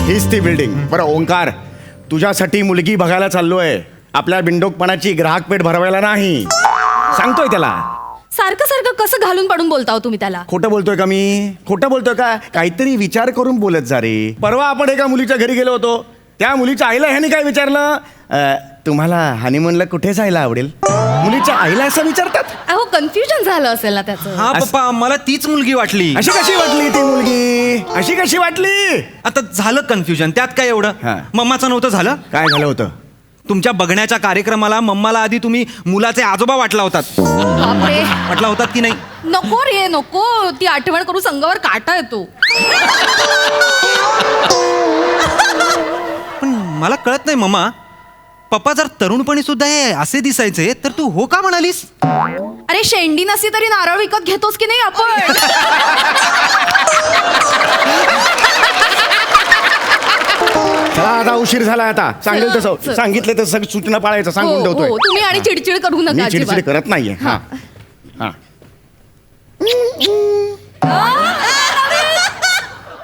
हीच ती बिल्डिंग. बरं ओंकार, तुझ्यासाठी मुलगी बघायला चाललोय. आपल्या बिंडोकपणाची ग्राहक पेठ भरवायला नाही, सांगतोय त्याला. सारखं सारखं कसं घालून पाडून बोलताव तुम्ही त्याला? खोटं बोलतोय का मी? खोटं बोलतोय का? काहीतरी विचार करून बोलत जा रे. परवा आपण एका मुलीच्या घरी गेलो होतो. त्या मुलीच्या आईला ह्याने काय विचारलं, तुम्हाला हनीमूनला कुठे जायला आवडेल? मुलीच्या आईला असं विचारतात? अहो कन्फ्युजन झालं असेल ना त्याचं. हा पप्पा, मला तीच मुलगी वाटली. अशी कशी वाटली ती मुलगी? अशी कशी वाटली? आता झालं कन्फ्युजन, त्यात काय हा. एवढं? मम्माचं नव्हतं झालं? काय झालं होतं? तुमच्या बघण्याच्या कार्यक्रमाला मम्माला आधी तुम्ही मुलाचे आजोबा वाटला होतात. बापरे, वाटला होतात की नाही? नको रे नको, ती आठवण करू संगावर काटा येतो. पण मला कळत नाही मम्मा, पप्पा जर तरुणपणी सुद्धा हे असे दिसायचे तर तू हो का म्हणालीस? अरे शेंडी नसली तरी नारळ विकत घेतोस की नाही आपण? चला आता उशीर झाला. आता सांगेल तसं, सांगितलं तसं सूचना पाळायचं सांगून हो, ठेवतोय. हो, तुम्ही आणि चिडचिड करू मी नका चिडचिड अजिबात. करत नाहीये. हा हा.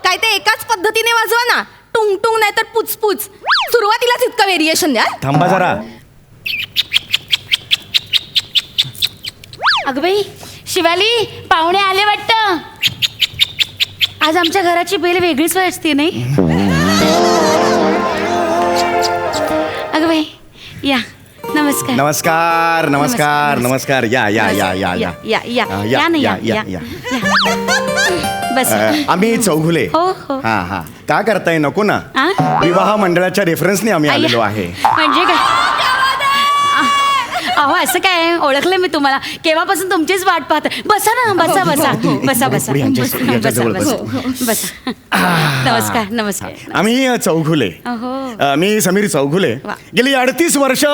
काय ते एकाच पद्धतीने वाजवा ना, टुंग टुंग नाही तर पुचपुच. सुरुवातीलाच इतकं व्हेरिएशन द्या. थांबा जरा. अगं बाई, शिवाली, पाहुणे आले वाटतं. आज आमच्या घराची बेल वेगळीच वाजते नाही? अगं बाई, या. नमस्कार. नमस्कार नमस्कार नमस्कार. या या या या या या या या ना, या या या. बस. आम्ही चौघुले. हो हो. हा हा. का करताय? नको ना. आ? विवाह मंडळाच्या रेफरन्सने आम्ही आलेलो आहे. म्हणजे काय? अहो असं काय, ओळखलं मी तुम्हाला. केव्हापासून तुमचीच वाट पाहत. बसा ना, बसा बसा बसा बसा पुढे यांच्या जवळ बस. बसा. नमस्कार नमस्कार. आम्ही चौघुले. अहो. मी समीर चौघुले. वा. गेली 38 वर्ष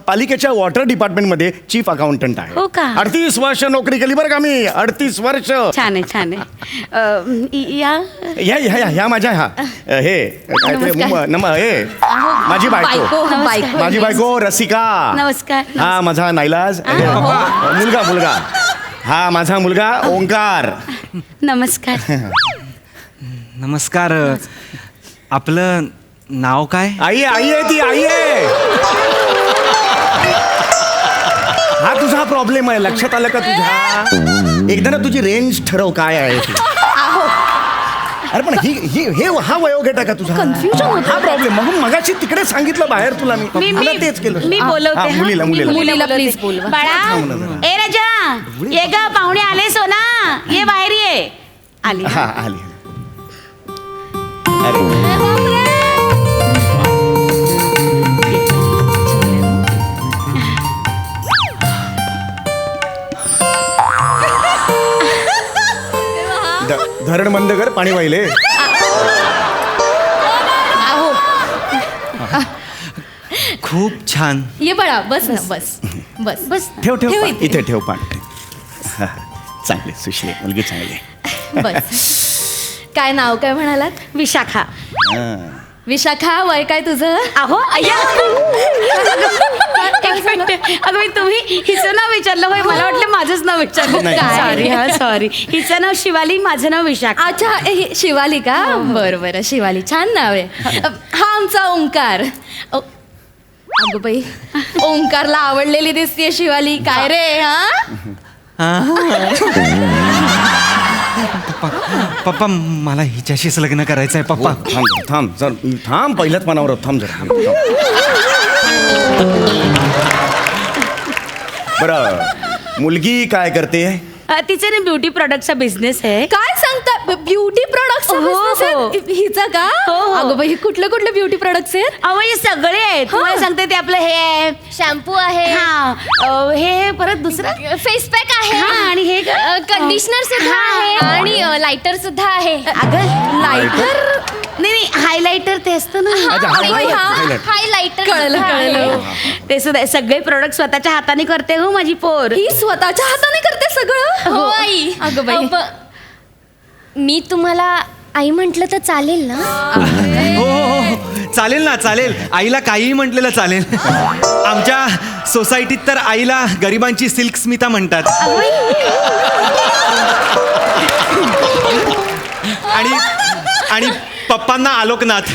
पालिकेच्या वॉटर डिपार्टमेंटमध्ये चीफ अकाउंटंट आहे. हो का? 38 वर्ष नोकरी केली बरं का मी. 38 वर्ष. छान आहे छान आहे. या. ह्या ह्या ह्या माझ्या ह्या हे काय ते हे माझी बायको. बायको. माझी बायको रसिका. नमस्कार. हा माझा नाईलाज. मुलगा. हा माझा मुलगा ओंकार. नमस्कार. नमस्कार. आपलं नाव काय? आई आहे ती, आई आहे. हा तुझा प्रॉब्लेम आहे, लक्षात आलं का तुझ्या? एकदा ना तुझी रेंज ठरव काय आहे ती. अरे पण हे हा वयोगट आहे का तुझा? कन्फ्युजन होतं. हा प्रॉब्लेम. म्हणून मगाशी तिकडे सांगितलं बाहेर तुला मी तुला तेच केलं. मी हा, बोलवते. हा, हा. मुलीला मी मुलीला प्लीज बोलवा. बाळा, ए राजा, ये ग, पाहुणे आले. सोना, ये बाहेर ये. आली. हा आली. अरे धरण बंद कर, पाणी वाहिले. खूप छान. ये बाळा, बस ना, बस बस बस. ठेव ठेव ठेव पाणी. इथे. इथे ठेव पाणी. हा, चांगले सुशले मुलगी चांगली. बस. काय नाव काय म्हणालात? विशाखा. हा. विशाखा, वय काय तुझं? अहो अय्या. एक मिनिट. अगं बाई, तुम्ही हिचं नाव विचारलं होय? मला वाटलं माझंच नाव विचारलं. नाही. सॉरी. हा सॉरी. हिचं नाव शिवाली, माझं नाव विशाखा. अच्छा, हे शिवाली का? बरं बरं, शिवाली छान नाव आहे. हा आमचा ओंकार. अगं बाई, ओंकारला आवडलेली दिसतीये शिवाली. काय रे? पप्पा, मला हिच्याशीच लग्न करायचं आहे पप्पा. थांब थांब पहिल्याच मनावर थांब जरा. बरं, मुलगी काय करते? तिचे ना ब्युटी प्रोडक्टचा बिझनेस आहे. काय सांगता? Beauty products? हो. हिचा का? हो. अगं बाई, कुठले कुठले ब्युटी प्रोडक्ट्स आहेत? अहो हे सगळे आहेत. तुम्हाला सांगते, ते आपलं हे आहे, शॅम्पू आहे, हा, हे परत दुसरं फेस पॅक आहे, हा, आणि हे कंडिशनर सुद्धा आहे, आणि लाइटर सुद्धा आहे. अगं लायटर नाही, हायलायटर ते असतं ना. अच्छा, हायलाइटर कळलं. ते सुद्धा सगळे प्रोडक्ट स्वतःच्या हाताने करते हो माझी पोर. ही स्वतःच्या हाताने करते सगळं? हो आई. अगं बाई. मी तुम्हाला आई म्हटलं तर चालेल ना? हो हो हो, चालेल ना, चालेल. आईला काहीही म्हटलेलं चालेल. आमच्या सोसायटीत तर आईला गरिबांची सिल्क स्मिता म्हणतात. आलोकनाथ.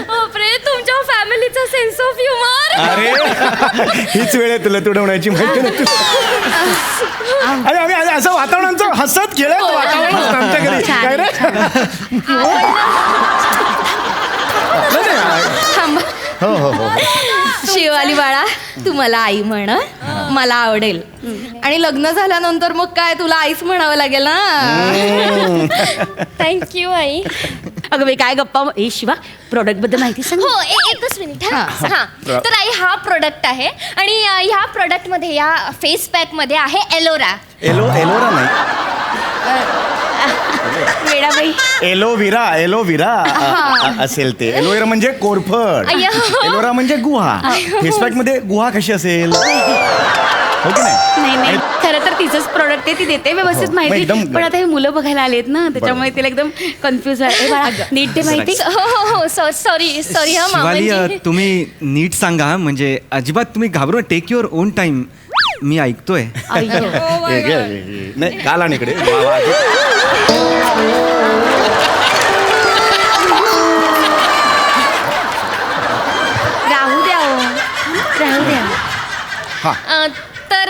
बापरे, तुमच्या फॅमिलीचा सेन्स ऑफ ह्युमर. अरे हीच वेळ आहे तुला तुडवण्याची माहिती नाही. अरे आम्ही असं वातावरणाचं हसत खेळत वातावरण असतं आमच्या घरी. काय रे थांबा. हो हो हो शिवाली बाळा, तू मला आई म्हण, मला आवडेल. आणि लग्न झाल्यानंतर मग काय तुला आईच म्हणावं लागेल ना. थँक्यू आई. अगं बाई काय गप्पा. ए शिवा, प्रोडक्ट बद्दल माहिती सांग. हो एकच मिनिट हा. तर आई हा प्रोडक्ट आहे आणि ह्या प्रोडक्ट मध्ये या फेस पॅक मध्ये आहे एलोरा. एलोरा नाही, वेडाबाई. एलोविरा असेल ते. एलोवेरा म्हणजे कोरफड, अय्या. एलोरा म्हणजे गुहा. फेसपॅक मध्ये गुहा कशी असेल, हो की नाही? नाही नाही, खरं तर तिचंच प्रोडक्ट आहे, ती देते व्यवस्थित हो, माहिती. एकदम. पण आता हे मुलं बघायला आलेत ना, त्याच्यामुळे तिला एकदम कन्फ्युज आहे. नीट ते माहिती. हो सॉरी हा शिवाली मामाजी. तुम्ही नीट सांगा, म्हणजे अजिबात तुम्ही घाबरू नका. Take your own time. मी ऐकतोय. अय्यो. नाही काल आणि इकडे वा, वा. राहू द्या हो. राहू द्या. तर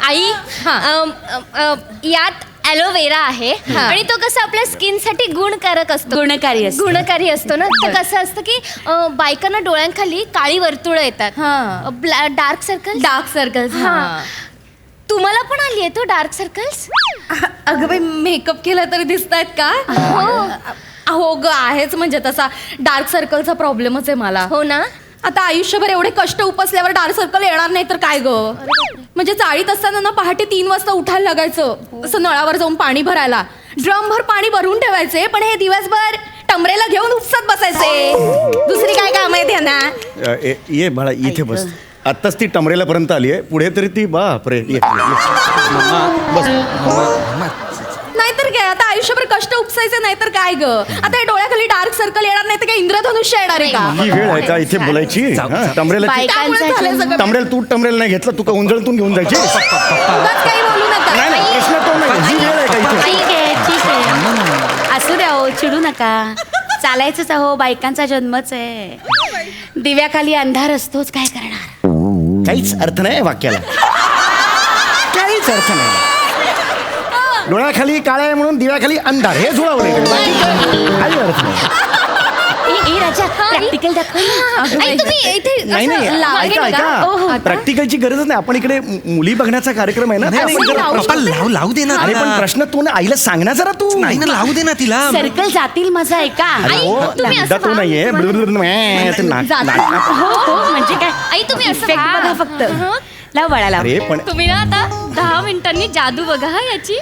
आई यात ॲलोवेरा आहे आणि तो कसं आपल्या स्किन साठी गुणकारक असतो. गुणकारी असतो ना. तर कसं असतं की बायकांना डोळ्यांखाली काळी वर्तुळं येतात, डार्क सर्कल्स. तुम्हाला पण आली आहे तो डार्क सर्कल्स? अगं बाई, मेकअप केला तरी दिसतायत का? हो ग, आहेच म्हणजे तसा डार्क सर्कलचा प्रॉब्लेमच आहे मला. हो ना. आता आयुष्यभर एवढे कष्ट उपसल्यावर डार्क सर्कल येणार नाही तर काय ग. म्हणजे चाळीत असताना ना पहाटे 3 वाजता उठायला लागायचं, असं नळावर जाऊन पाणी भरायला. ड्रमभर पाणी भरून ठेवायचे, पण हे दिवसभर टमरेला घेऊन उपसत बसायचे. दुसरी काय काम आहे त्यांना? ये बाळा इथे बस. आत्ताच ती टमरेला पर्यंत आली आहे, पुढे तरी ती बापरे. ये बस. नाहीतर काय, आता आयुष्यभर कष्ट उपसायचे नाही तर काय ग. आता हे डोळ्याखाली डार्क सर्कल येणार नाही तर काय इंद्रधनुष्य येणार आहे का? ही वेळ आहे का इथे बोलायची? टमरेला त्यामुळे झालंय सगळं. टमरेल तू टमरेल नाही घेतला, तू का उंजळतून घेऊन जायची? उगाच काही बोलू नका. नाही नाही, प्रश्न तो नाही. ही वेळ आहे का इथे? ठीक आहे, ठीक आहे. असू द्या हो, चिडू नका. चालायचंच अहो, बायकांचा जन्मच आहे. दिव्याखाली अंधार असतोच, काय करणार. काहीच अर्थ नाही या वाक्याला, काहीच अर्थ नाही. डोळ्याखाली काळा आहे म्हणून दिव्याखाली अंधार, हे जुळवले. काही अर्थ नाही. ए राजा, प्रॅक्टिकल दाखव ना. आई तुम्ही इथे नाही नाही, असं लागे ऐका का? ऐका, प्रॅक्टिकलची गरजच नाही. आपण इकडे मुली बघण्याचा कार्यक्रम आहे ना. नाही, आपण जरा पप्पा लावू दे ना. अरे पण प्रश्न तू ना आईला सांग ना जरा. तू नाही ना, लावू दे ना तिला. सर्कल जातील माझा ऐका. अरे आई, हो, तुम्ही असं मुद्दा तो भाव- नाहीये. ते नाक- हो हो, म्हणजे काय. आई तुम्ही असं Effect व्हा. बघा फक्त. लाव बाळा लाव. अरे पण तुम्ही ना आता 10 मिनिटांनी जादू बघा हा याची.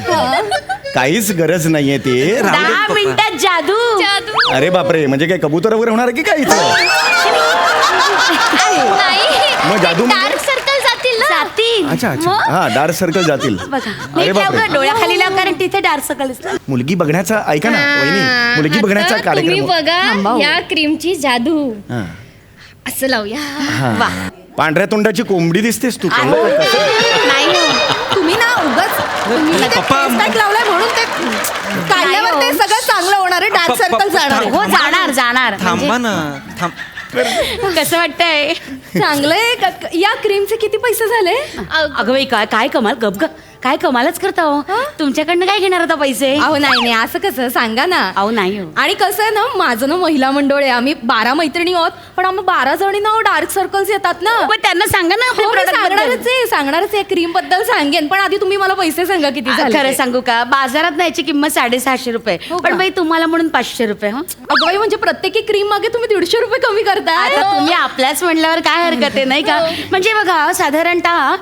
काहीच गरज नाहीये ते. राहू दे 10 पप्पा. मिनिटात जादू. जादू अरे बापरे, म्हणजे काय कबूतर वगैरे होणार आहे की काय इथं? नाही, मग जादू म्हणजे? डार्क सर्कल जातील ना. जातील. अच्छा अच्छा, मग? हा डार्क सर्कल जातील. बघा अरे नीट लाव बापरे. गं, डोळ्याखाली लाव, कारण तिथे डार्क सर्कल असतात. मुलगी बघण्याचा ऐका ना वहिनी, मुलगी बघण्याचा आता तुम्ही कार्यक्रम. बघा थांबा हो. या क्रीमची जादू. हा. असं लावूया. वा. पांढऱ्या तोंडाची कोंबडी दिसतेस तू. नाही हो. तुम्ही ना उगाच तुम्ही ते पप्पा- face pack लावलाय म्हणून ते काढल्यावर ते सगळं चांगलं होणार आहे. डार्क सर्कल जाणार आहे. हो जाणार जाणार. थांबा ना, थांब. म्हणजे कसं वाटतंय? चांगलंय या क्रीमचे किती पैसे झाले? अगं बाई, काय काय कमाल. गप ग, काय कमालच करता हो. तुमच्याकडनं काय घेणार आता पैसे? अहो नाही नाही, असं कसं सांगा ना. अहो नाही हो. आणि कसं आहे ना, माझं ना महिला मंडळ आहे. आम्ही 12 मैत्रिणी आहोत, पण आम्ही 12 जणींना डार्क सर्कल्स येतात ना. पण त्यांना सांगा ना आपल्या हो, मी product बद्दल. सांगणारच आहे. क्रीम बद्दल सांगेन, पण आधी तुम्ही मला पैसे सांगा किती झाले. खरं सांगू का, बाजारात न्यायची किंमत 650 रुपये, हो का? पण बाई तुम्हाला म्हणून 500 रुपये. हो अगं बाई, म्हणजे प्रत्येकी क्रीम मागे तुम्ही 150 रुपये कमी करताय. आता तुम्ही आपल्याच म्हणल्यावर काय हरकत आहे, नाही का? म्हणजे बघा, साधारणतः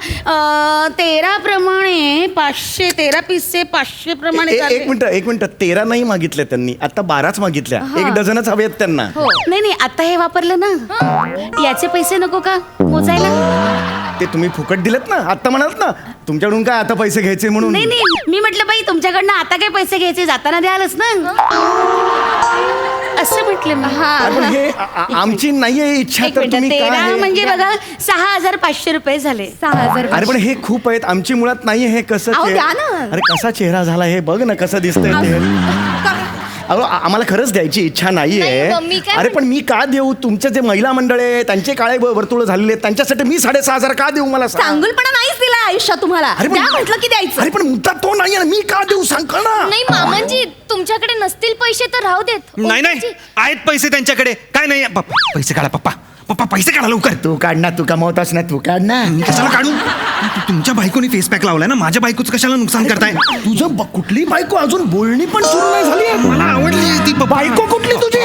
13 प्रमाणे 500, 13 पीसचे 500 प्रमाणे एक चालते. मिनिट 13 नाही मागितल्या त्यांनी, आता 12च मागितल्या. 1 डझनच हवे आहेत त्यांना. नाही नाही, आता हे वापरलं ना, याचे पैसे नको का मोजायला? ते तुम्ही फुकट दिलेत ना, आता म्हणाल ना तुमच्याकडून काय आता पैसे घ्यायचे म्हणून. नाही नाही, मी म्हटलं बाई तुमच्याकडनं आता काय पैसे घ्यायचे, जाताना द्यालच ना. असं म्हटलं मी. अरे पण हे आमची नाहीये इच्छा, एक तर मिनिट, तुम्ही 13 काय म्हणजे बघा 6,500 रुपये झाले. 6,000. अरे पण हे खूप आहेत, आमची मुळात नाहीये. हे कसं अहो, चेह- द्या ना. अरे कसा चेहरा झाला हे बघ ना, कसं दिसतंय ते. अहो आम्हाला खरंच द्यायची इच्छा नाहीये. नाही, मग मी काय अरे पण मी का देऊ? तुमचे जे महिला मंडळ आहे त्यांचे काळे वर्तुळ झालेले आहेत, त्यांच्यासाठी मी 6,500 का देऊ? मला सांग. चांगुलपणा नाहीच दिला आयुष्यात तुम्हाला. अरे पण- द्या म्हटलं की द्यायचं. अरे पण मुद्दा तो नाहीये ना, मी का देऊ सांग का ना. नाही मामांजी, तुमच्याकडे नसतील पैसे तर राहू देत. नाही नाही आहेत पैसे त्यांच्याकडे. काय नाही पप्पा पैसे काढा. पप्पा पप्पा पैसे काढा लवकर. तू काढ ना, तू कमावतास ना, तू काढ ना. मी कशाला काढू? तुमच्या बायकोनी फेस पॅक लावलाय ना, माझ्या बायकोचं कशाला नुकसान करताय? तुझं कुठली बायको अजून बोलणी पण सुरू नाही झाली. मला आवडली ती बायको कुठली तुझी?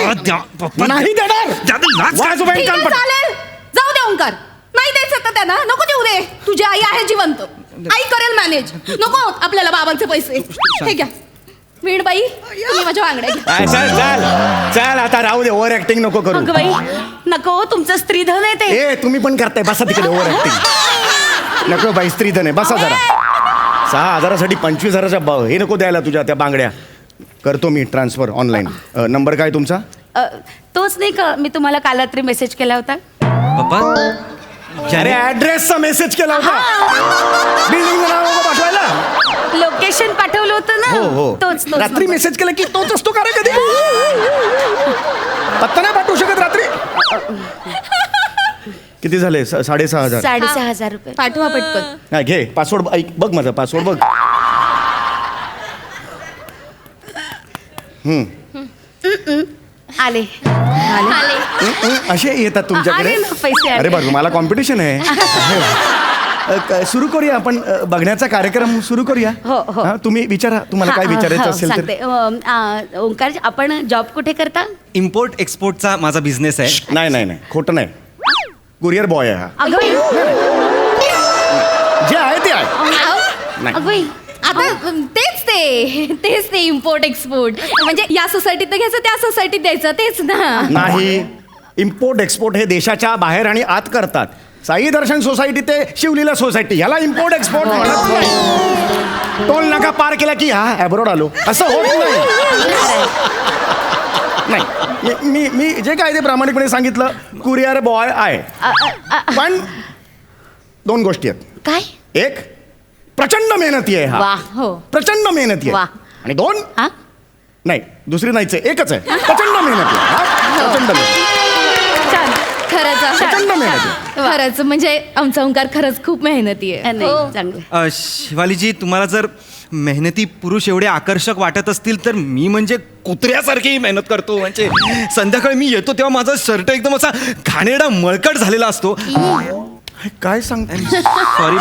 पप्पा नाही देणार. लाच काय? वाजोबाई ठीक आहे, कान पड. चालेल. जाऊ दे ओंकार. नाही द्यायचं तर त्यांना नको देऊ दे. तुझी आई आहे जिवंत, आई करेल मॅनेज. नको आपल्याला बाबांचे पैसे. हे घ्या वीणबाई, तुम्ही माझ्या बांगड्या घ्या. चल चल चल, आता राहू दे, ओव्हर ऍक्टिंग नको करू. अगं बाई नको, तुमचं स्त्रीधन आहे ते. ए तुम्ही पण करताय, बसा तिकडे ओव्हर ऍक्टिंग. नको बाई, स्त्रीधन आहे, बसा जरा. 6,000साठी 25,000 हे नको द्यायला तुझ्या त्या बांगड्या. करतो मी ट्रान्सफर ऑनलाईन. नंबर काय तुमचा? तोच नाही का मी तुम्हाला काल रात्री मेसेज केला होता. पप्पा अरे ऍड्रेसचा मेसेज केला होता, बिल्डिंग नाव पाठवायला. लोकेशन पाठवलं होतं ना. हो हो, तोच रात्री मेसेज केला की तोच असतो का रे? कधी पत्ता नाही पाठवू शकत रात्री? किती झाले? 6,500. 6,500 रुपये. पाठवा पटकन. हा, घे पासवर्ड. ऐक, बघ माझा पासवर्ड बघ. आले. असे येतात तुमच्याकडे? आले ना, पैसे आले. अरे बरं, मला कॉम्पिटिशन आहे. सुरू करूया आपण, बघण्याचा कार्यक्रम सुरू करूया. हो, हो. हा, तुम्ही विचारा, तुम्हाला काय विचारायचं असेल तर. सांगते. ओंकार, आपण जॉब कुठे करता? इम्पोर्ट एक्सपोर्टचा माझा बिझनेस आहे. नाही नाही नाही, खोटं नाही. कुरिअर बॉय आहे हा. अगं बाई, जे आहे ते आहे. नाही. अगं बाई. आता तेच ते इम्पोर्ट एक्सपोर्ट म्हणजे या सोसायटीत घ्यायचं, त्या सोसायटीत द्यायचं, तेच ना. नाही, इम्पोर्ट एक्सपोर्ट हे देशाच्या बाहेर आणि आत करतात. साई दर्शन सोसायटी ते शिवलीला सोसायटी, ह्याला इम्पोर्ट एक्सपोर्ट म्हणत नाही. टोल नाका पार केला की हा ॲब्रोड आलो, असं होत नाही. नाही, मी जे काय ते प्रामाणिकपणे सांगितलं. कुरिअर बॉय आहे, पण 2 गोष्टी आहेत. काय? एक, प्रचंड मेहनती आहे हा. वा. हो. प्रचंड मेहनती वा. आहे. आणि 2, हा? नाही दुसरी नाहीच आहे, एकच आहे. प्रचंड मेहनती आहे हा. प्रचंड मेहनती. छान. खरंच प्रचंड मेहनती आहे. खरंच म्हणजे आमचा ओंकार खरंच खूप मेहनती आहे. नाही, चांगलं. शिवालीजी, तुम्हाला जर मेहनती पुरुष एवढे आकर्षक वाटत असतील तर मी म्हणजे कुत्र्यासारखी मेहनत करतो. म्हणजे संध्याकाळी मी येतो तेव्हा माझा शर्ट एकदम असा घाणेरडा मळकट झालेला असतो. काय सांगतो? सॉरी,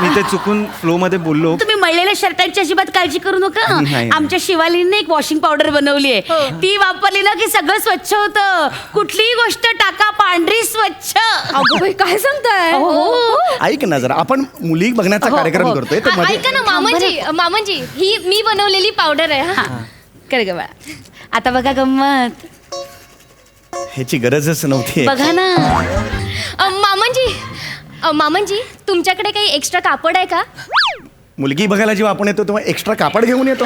मी ते चुकून फ्लो मध्ये बोललो. तुम्ही मळलेल्या शर्टांची अजिबात काळजी करू नका. नाही. आमच्या शिवालीने एक वॉशिंग पावडर बनवली आहे. ती वापरली ना की सगळं स्वच्छ होतं. कुठलीही गोष्ट टाका, पांढरी स्वच्छ. अगो बाई, काय सांगताय? हो. ऐक ना जरा, आपण मुली बघण्याचा हो, कार्यक्रम हो. करतोय तर मध्ये ऐका ना मामांजी, ही मी बनवलेली पावडर आहे हा. कर ग बाळा. आता बघा गंमत. ह्याची गरजच नव्हती. बघा ना. मामांजी, तुमच्याकडे काही एक्स्ट्रा कापड आहे का? मुलगी बघायला जेव्हा आपण येतो तेव्हा एक्स्ट्रा कापड घेऊन येतो.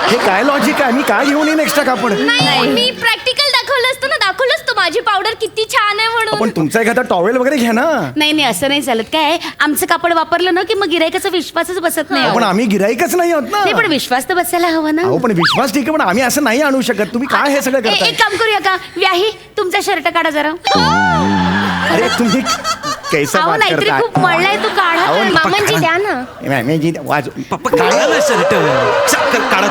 हे काय लॉजिक आहे? मी काय घेऊन येईन एक्स्ट्रा कापड? नाही, मी प्रॅक्टिकल दाखवलं असतं माझी पावडर किती छान आहे म्हणून. आपण तुमचा एखादा टॉवेल वगैरे घ्या ना. नाही असं नाही चालत. काय आमचं कापड वापरलं ना की मग गिरायकाचा विश्वासच बसत नाही. पण आम्ही गिराईकच नाही आहोत ना. नाही, पण विश्वास तर बसायला हवा ना. अहो पण विश्वास ठीक आहे, पण आम्ही असं नाही आणू शकत. तुम्ही काय हे सगळं करताय? एक काम करूया का, व्याही तुमचा शर्ट काढा जरा. अरे तुम्ही कैसा अहो बात नाहीतरी करताय? खूप मळलाय तो काढा. अहो, तर. मामांजी द्या ना. मॅमेजी वाज पप्पा काढा ना शर्ट. काढा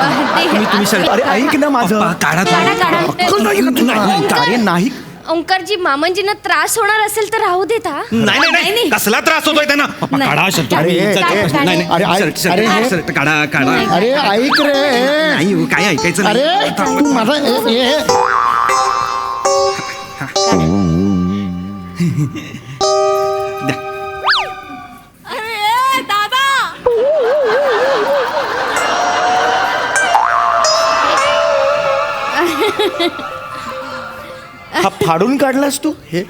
तुम्ही शर्ट. अरे ऐक ना माझं. पप्पा, काढा तुम्ही. अरे नाही. ओंकारजी, मामांजींना त्रास होणार असेल तर राहू देता. नाही, कसला त्रास होतोय त्यांना? पप्पा काढा शर्ट. अरे, नाही अरे, अरे, शर्ट काढा. अरे ऐक रे. नाही हो, काय ऐकायचं नाही. अरे तू माझा अरे दादा, हा फाडून काढलास तू हे?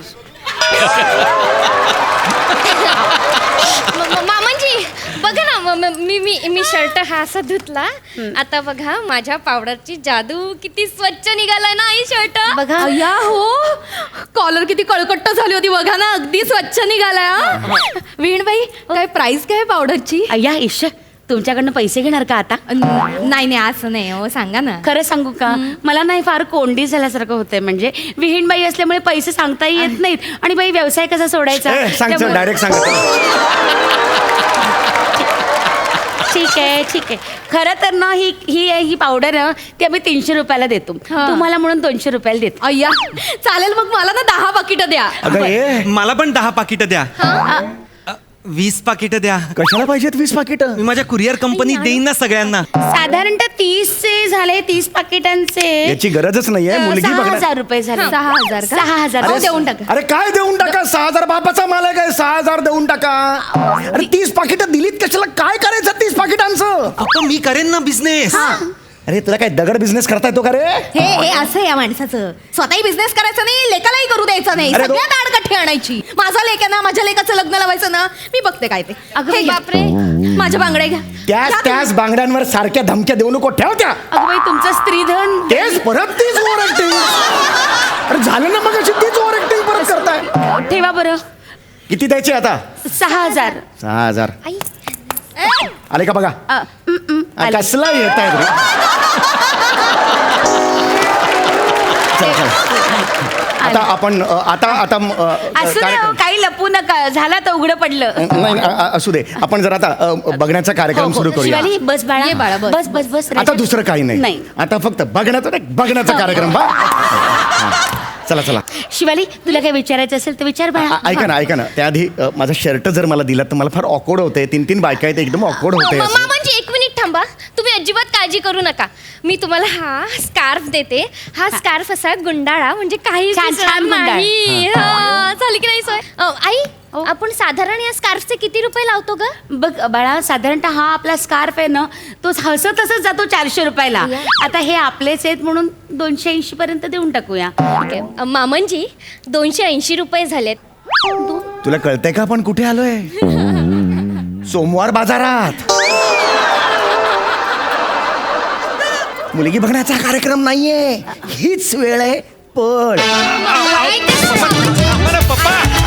मामांजी बघा ना, मी शर्ट हा असा धुतला. आता बघा माझ्या पावडरची जादू किती स्वच्छ निघालाय ना आई शर्ट. बघा अय्या हो, कॉलर किती कळकट्ट झाली होती बघा ना, अगदी स्वच्छ निघालाय. वीणबाई काय प्राइस काय पावडरची? अय्या ईश्वर, तुमच्याकडनं पैसे घेणार का आता? नाही नाही असं नाही हो, सांगा ना. खरं सांगू का, मला नाही फार कोंडी झाल्यासारखं होतंय. म्हणजे विहीणबाई असल्यामुळे पैसे सांगताही येत नाहीत आणि बाई व्यवसाय कसा सोडायचा. त्यामुळे- डायरेक्ट सांग. ठीक आहे. खरं तर ना ही पावडर ना ती आम्ही 300 रुपयाला देतो. हा. तुम्हाला म्हणून 200 रुपयाला देतो. अय्या चालेल, मग मला ना 10 पाकिट द्या. अगं ए, मला पण 10 पाकिटं द्या. 20 पाकिटं द्या. कशाला पाहिजेत 20 पाकिट? मी माझ्या कुरिअर कंपनीत देईन ना सगळ्यांना. साधारणतः 30चे झाले, 30 पाकिटांचे याची गरजच नाहीये. मुलगी 6,000 रुपये झाले. 6,000 का? 6,000 अहो, देऊन टाका. अरे काय देऊन टाका? 6,000 बापाचा माल आहे काय? 6,000 देऊन टाका. अरे 30 पाकिट दिलीत कशाला? काय करायचं 30 पाकिटांचं? अहो, मी करेन ना बिझनेस. अरे तुला काय दगड बिझनेस करता येतो का रे? हे असं या माणसाचं, स्वतःही बिझनेस करायचा नाही, लेकालाही करू द्यायचा नाही, अरे सगळ्यात आडकठी आणायची. माझा लेक आहे ना, माझ्या लेकाचं लग्न लावायचं ना, मी बघते काय ते. अगं हे घ्या. बापरे. माझ्या बांगड्या घ्या. घ्या त्याच बांगड्यांवर सारख्या धमक्या देऊ नको. ठेव त्या. अगं बाई, तुमचं स्त्रीधन तेच परत तीच ओव्हर ऍक्टिंग. अरे झालं ना, मग अशी तीच ओव्हर ऍक्टिंग परत करताय. ठेवा बरं. किती द्यायचे आता? 6,000. 6,000 आई आले का बघा. आले. कसला येत आहे आता आपण आता असू दे हो, काही लपू नका. झाला तर उघडं पडलं. नाही असू दे. आपण जर आता बघण्याचा कार्यक्रम सुरू करूया. शिवाली बस बाळा. ये बाळा, बस. बस बस बस आता दुसरं काही नाही. नाही. आता फक्त बघण्याचा कार्यक्रम बा. चला चला. शिवाली, तुला काही विचारायचं असेल तर विचार बाळा. ऐका ना त्याआधी माझा शर्ट जर मला दिला तर मला फार ऑकवर्ड होते. 3 बायका आहेत, एकदम ऑकवर्ड होते असं. म्हणजे 1 मिनिट थांबा. तुम्ही अजिबात काळजी करू नका. मी तुम्हाला हा स्कार्फ देते. हा स्कार्फ असा गुंडाळा, म्हणजे काही छान गुंडाळ. नाही. झाली की नाही सोय? आई आपण साधारण या स्कार्फचे किती रुपये लावतो ग? बघ बाळा, साधारणतः हा आपला स्कार्फ आहे ना, तो हसत हसत जातो 400 रुपयाला. आता हे आपलेच आहेत म्हणून 280 पर्यंत देऊन टाकूया. मामनजी 280 रुपये झालेत. तुला कळतंय का आपण कुठे आलोय? सोमवार बाजारात. मुलगी बघण्याचा कार्यक्रम नाहीये, हीच वेळ आहे. पण पप्पा